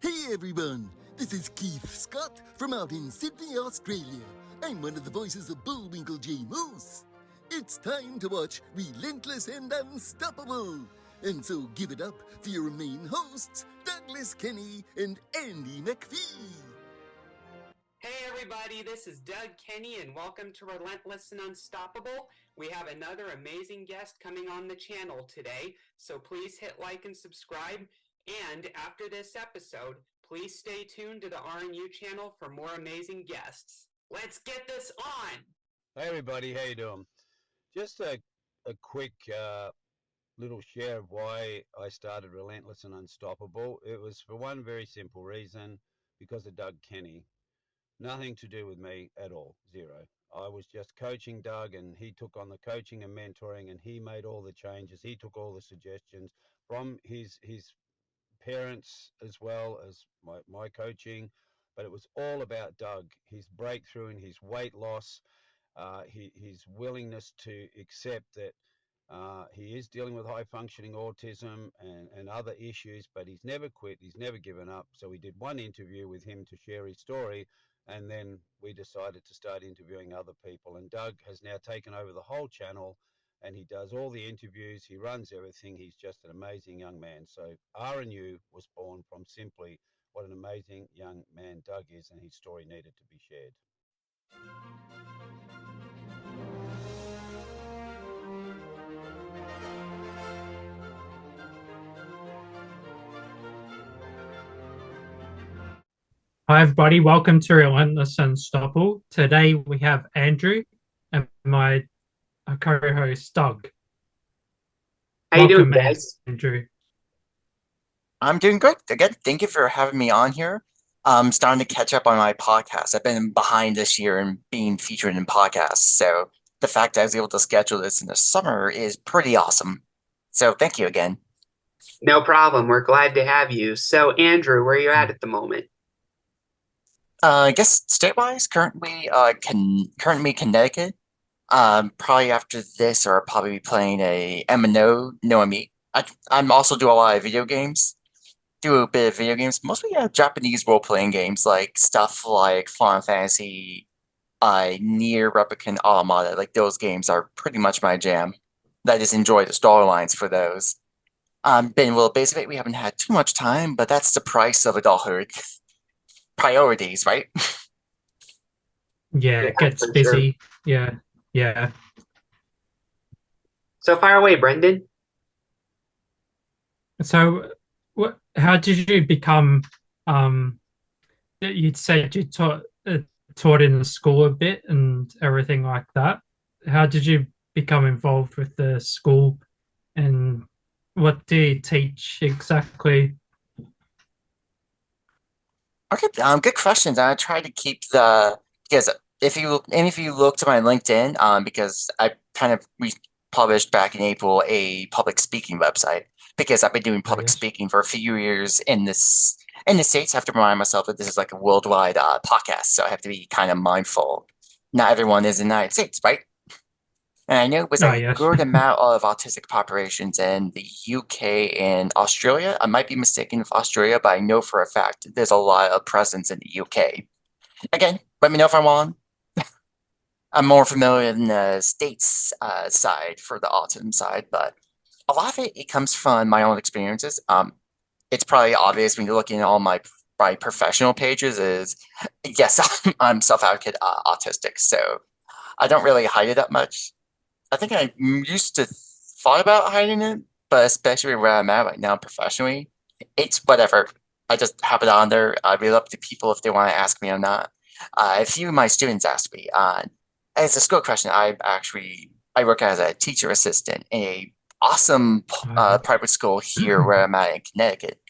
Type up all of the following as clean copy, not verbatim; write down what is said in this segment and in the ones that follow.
Hey everyone, this is Keith Scott from out in Sydney, Australia. I'm one of the voices of Bullwinkle J. Moose. It's time to watch Relentless and Unstoppable. And so give it up for your main hosts, Douglas Kenny and Andy McPhee. Hey everybody, this is Doug Kenny and welcome to Relentless and Unstoppable. We have another amazing guest coming on the channel today, so please hit like and subscribe. And after this episode, please stay tuned to the RNU channel for more amazing guests. Let's get this on! Hey everybody, how you doing? Just a quick little share of why I started Relentless and Unstoppable. It was for one very simple reason, because of Doug Kenny. Nothing to do with me at all, zero. I was just coaching Doug, and he took on the coaching and mentoring, and he made all the changes. He took all the suggestions from his parents as well as my coaching, but it was all about Doug, his breakthrough and his weight loss, his willingness to accept that he is dealing with high functioning autism and other issues, but he's never quit, he's never given up. So we did one interview with him to share his story, and then we decided to start interviewing other people. And Doug has now taken over the whole channel, and he does all the interviews, he runs everything. He's just an amazing young man. So RNU was born from simply what an amazing young man Doug is, and his story needed to be shared. Hi everybody, welcome to Relentless and Unstoppable. Today we have Andrew and my co-host Doug. How you doing, Welcome, guys? Andrew. I'm doing good. Again, thank you for having me on here. I'm starting to catch up on my podcast. I've been behind this year and being featured in podcasts. So the fact that I was able to schedule this in the summer is pretty awesome. So thank you again. No problem. We're glad to have you. So, Andrew, where are you at the moment? I guess state-wise, currently Connecticut. Probably after this, or I'll probably be playing a M&O, Noah Meat. I'm also do a lot of video games. Do a bit of video games, mostly Japanese role-playing games, like stuff like Final Fantasy, Nier Replicant Automata. Like those games are pretty much my jam. I just enjoy the storylines for those. Been a little basic. We haven't had too much time, but that's the price of adulthood. Priorities, right? Yeah, it gets busy. Sure. Yeah. So fire away, Brendan. So, how did you become? You'd said you taught in the school a bit and everything like that. How did you become involved with the school, and what do you teach exactly? Okay, good questions. I try to keep because if you look to my LinkedIn, because I kind of republished back in April a public speaking website, because I've been doing public speaking for a few years in the States. I have to remind myself that this is like a worldwide podcast, so I have to be kind of mindful. Not everyone is in the United States, right? And I know it was a good amount of autistic populations in the UK and Australia. I might be mistaken with Australia, but I know for a fact there's a lot of presence in the UK. Again, let me know if I'm wrong. I'm more familiar in the States side for the autism side, but a lot of it comes from my own experiences. It's probably obvious when you're looking at all my professional pages is, yes, I'm self-advocate autistic, so I don't really hide it that much. I think I used to thought about hiding it, but especially where I'm at right now professionally, it's whatever. I just have it on there. I really up to people if they want to ask me or not. A few of my students asked me. It's a school question. I work as a teacher assistant in a awesome private school here where I'm at in Connecticut,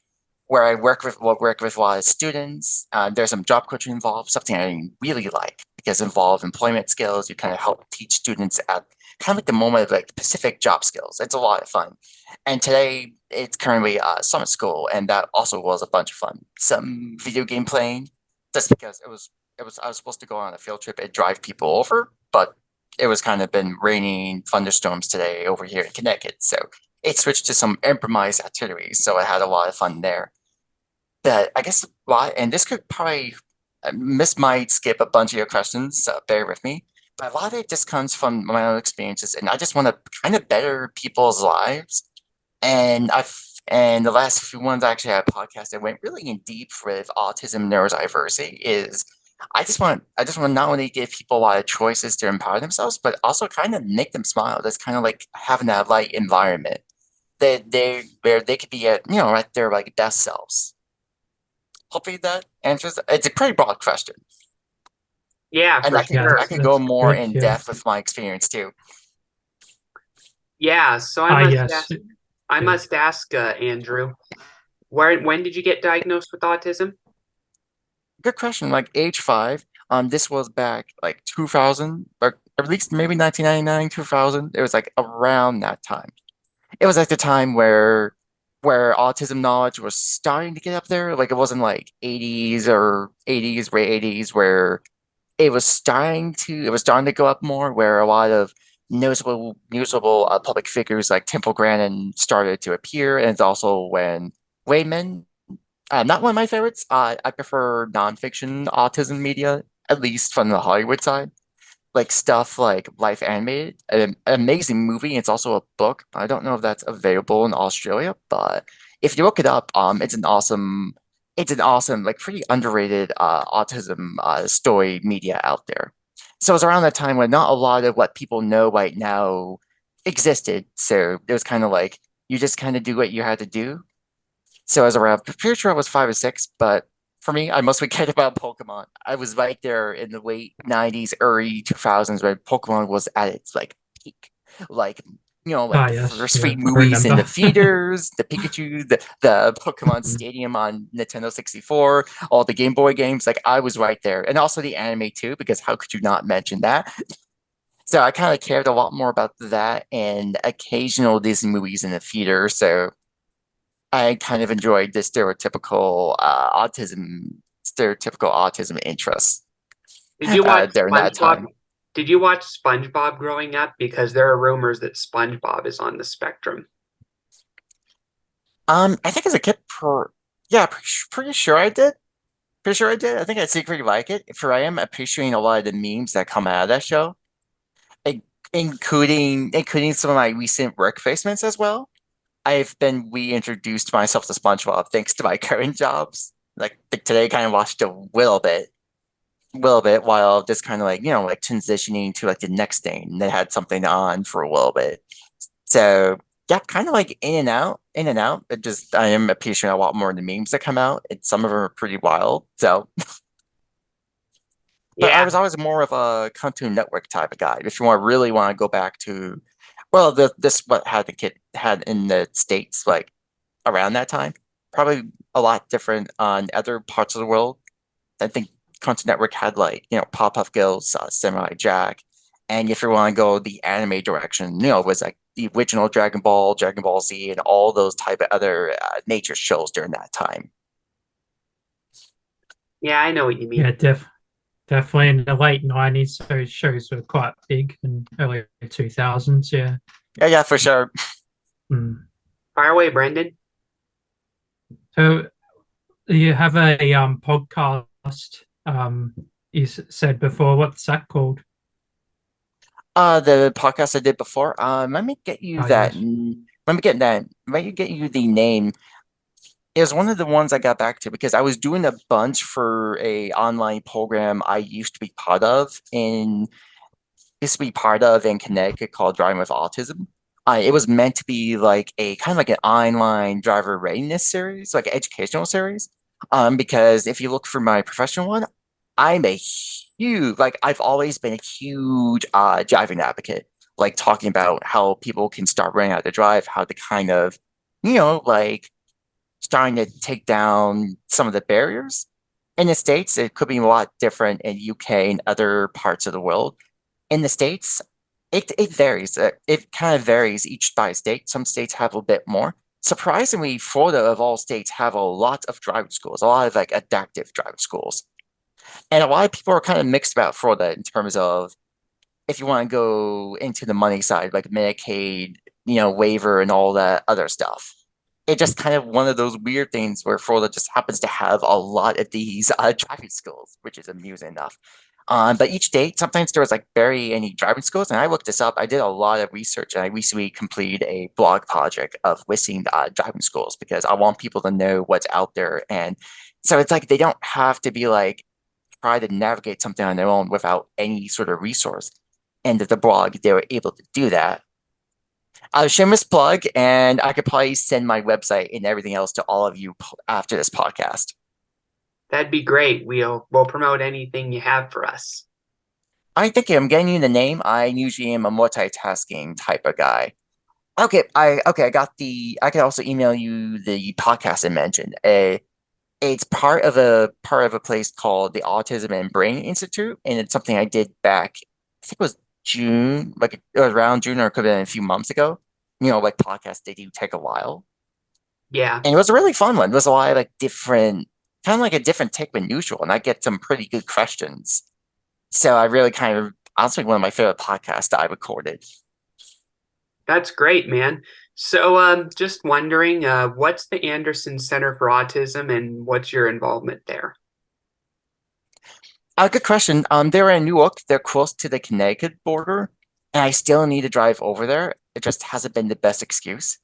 where I work with a lot of students. There's some job coaching involved, something I really like because it involves employment skills. You kind of help teach students at kind of like the moment of like specific job skills. It's a lot of fun. And today it's currently summer school, and that also was a bunch of fun. Some video game playing, just because I was supposed to go on a field trip and drive people over, but it was kind of been raining thunderstorms today over here in Connecticut, so it switched to some improvised activities. So I had a lot of fun there. But I guess why, and this could probably, Miss might skip a bunch of your questions, so bear with me. But a lot of it just comes from my own experiences, and I just want to kind of better people's lives. And the last few ones I actually had a podcast that went really in deep with autism neurodiversity is I just want to not only give people a lot of choices to empower themselves, but also kind of make them smile. That's kind of like having that light environment that they where they could be at their like best selves. Hopefully that answers. It's a pretty broad question, Yeah, and for sure. I could go that's more good. in Yeah. depth with my experience too. Yeah, so Yes. I Good. must ask, Andrew, when did you get diagnosed with autism? Good question. Like age 5. This was back like 2000, or at least maybe 1999, 2000. It was like around that time. It was at the time where autism knowledge was starting to get up there. Like it wasn't like 80s or 80s, late 80s, where it was starting to go up more, where a lot of noticeable public figures like Temple Grandin started to appear, and it's also when Wayman, not one of my favorites. I prefer nonfiction autism media, at least from the Hollywood side, like stuff like Life Animated, an amazing movie. It's also a book. I don't know if that's available in Australia, but if you look it up, it's an awesome, like pretty underrated autism story media out there. So it's around that time when not a lot of what people know right now existed. So it was kind of like you just kind of do what you had to do. So I was around, pretty sure I was 5 or 6, but for me, I mostly cared about Pokemon. I was right there in the late 90s, early 2000s when Pokemon was at its like peak. Like, like the Yes. first Yeah. three I movies in the remember. theaters, the Pikachu, the Pokemon Mm. Stadium on Nintendo 64, all the Game Boy games. Like, I was right there. And also the anime too, because how could you not mention that? So I kind of cared a lot more about that and occasional Disney movies in the theater. So I kind of enjoyed the stereotypical autism interests Did you watch during that SpongeBob? time. Did you watch SpongeBob growing up? Because there are rumors that SpongeBob is on the spectrum. I think as a kid, yeah, pretty sure I did. Pretty sure I did. I think I secretly like it. For I am appreciating a lot of the memes that come out of that show, in- including some of my recent work placements as well. I've been reintroduced myself to SpongeBob thanks to my current jobs. Like today, kind of watched a little bit while just kind of like transitioning to like the next thing that had something on for a little bit. So yeah, kind of like in and out, in and out. It just I am appreciating a lot more of the memes that come out. And some of them are pretty wild. So, but I Yeah, was always more of a Cartoon Network type of guy. If you really want to go back to, well, this what had the kid had in the States like around that time. Probably a lot different on other parts of the world. I think Cartoon Network had Pop-Up Girls, Samurai Jack, and if you want to go the anime direction, it was like the original Dragon Ball, Dragon Ball Z, and all those type of other nature shows during that time. yeah, I know what you mean. Yeah. Definitely in the late 90s, those shows were quite big, and early 2000s. Yeah. Yeah, yeah, for sure. Mm. Fire away, Brendan. So you have a podcast. You said before. What's that called? The podcast I did before. Let me get you Oh that. yes. Let me get that. Let me get you the name. It was one of the ones I got back to because I was doing a bunch for a online program I used to be part of in Connecticut called Driving with Autism. It was meant to be like a kind of like an online driver readiness series, like an educational series. Because if you look for my professional one, I've always been a huge driving advocate, like talking about how people can start learning how to drive, how to kind of, like starting to take down some of the barriers. In the States, it could be a lot different in UK and other parts of the world. In the States, it varies. It kind of varies each by state. Some states have a bit more. Surprisingly, Florida of all states have a lot of driving schools, a lot of like adaptive driving schools. And a lot of people are kind of mixed about Florida in terms of if you want to go into the money side, like Medicaid, waiver and all that other stuff. it's just kind of one of those weird things where Florida just happens to have a lot of these driving schools, which is amusing enough. But each state, sometimes there was like barely any driving schools, and I looked this up. I did a lot of research, and I recently completed a blog project of listing driving schools because I want people to know what's out there. And so it's like they don't have to be like try to navigate something on their own without any sort of resource. And the blog, they were able to do that. Shameless plug, and I could probably send my website and everything else to all of you after this podcast. That'd be great. We'll promote anything you have for us. I think I'm getting you the name. I usually am a multitasking type of guy. Okay, I got the. I can also email you the podcast I mentioned. It's part of a place called the Autism and Brain Institute, and it's something I did back. I think it was June, like it was around June, or it could have been a few months ago. Like podcasts, they do take a while. Yeah. And it was a really fun one. It was a lot of like different, kind of like a different take than usual, and I get some pretty good questions. So I really kind of, honestly, one of my favorite podcasts that I recorded. That's great, man. So, just wondering, what's the Anderson Center for Autism and what's your involvement there? Good question. They're in Newark. They're close to the Connecticut border, and I still need to drive over there. It just hasn't been the best excuse.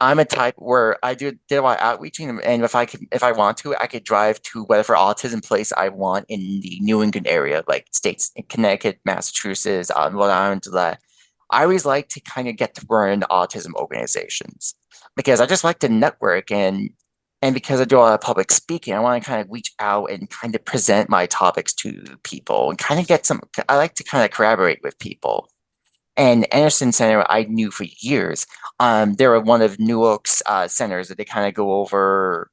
I'm a type where I did a lot of outreaching, and if I want to, I could drive to whatever autism place I want in the New England area, like states in Connecticut, Massachusetts, Rhode Island. That I always like to kind of get to run autism organizations because I just like to network and because I do a lot of public speaking, I want to kind of reach out and kind of present my topics to people and kind of get some. I like to kind of collaborate with people. And Anderson Center, I knew for years. They were one of Newark's centers that they kind of go over.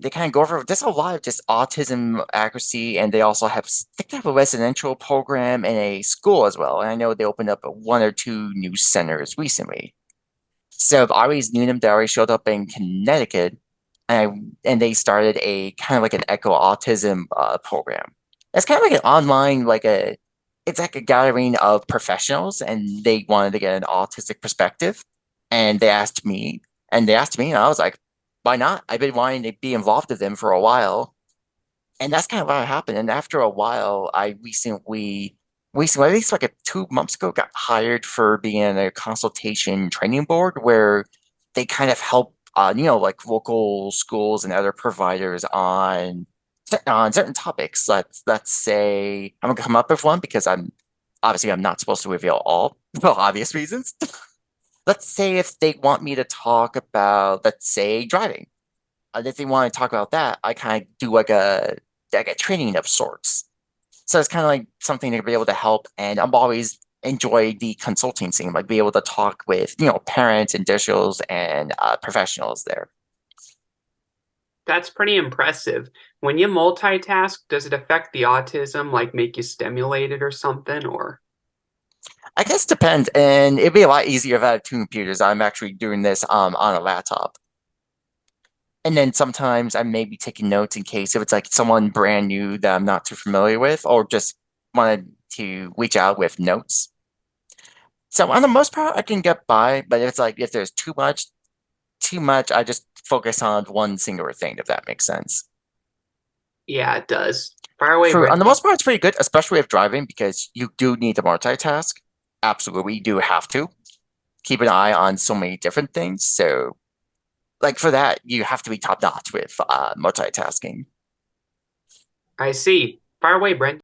They kind of go over. There's a lot of just autism accuracy, and they also have. I think they have a residential program and a school as well. And I know they opened up one or two new centers recently. So I've always knew them. They already showed up in Connecticut, and they started a kind of like an echo autism program. It's kind of like an online, it's like a gathering of professionals, and they wanted to get an autistic perspective, and and I was like, why not? I've been wanting to be involved with them for a while, and that's kind of what happened. And after a while, I recently, at least like 2 months ago, got hired for being in a consultation training board where they kind of help, like local schools and other providers on certain topics. Let's say I'm gonna come up with one because I'm not supposed to reveal all for obvious reasons. Let's say if they want me to talk about, let's say, driving. If they want to talk about that, I kind of do like a training of sorts. So it's kind of like something to be able to help. And I'm always enjoy the consulting scene, like be able to talk with parents and officials and professionals there. That's pretty impressive. When you multitask, does it affect the autism, like make you stimulated or something, or? I guess it depends, and it'd be a lot easier if I had two computers. I'm actually doing this on a laptop. And then sometimes I may be taking notes in case if it's like someone brand new that I'm not too familiar with, or just wanted to reach out with notes. So on the most part, I can get by, but if there's too much, I just focus on one singular thing, if that makes sense. Yeah, it does. Far away, On the most part, it's pretty good, especially if driving, because you do need to multitask. Absolutely, you do have to keep an eye on so many different things. So, like for that, you have to be top notch with multitasking. I see. Far away, Brent.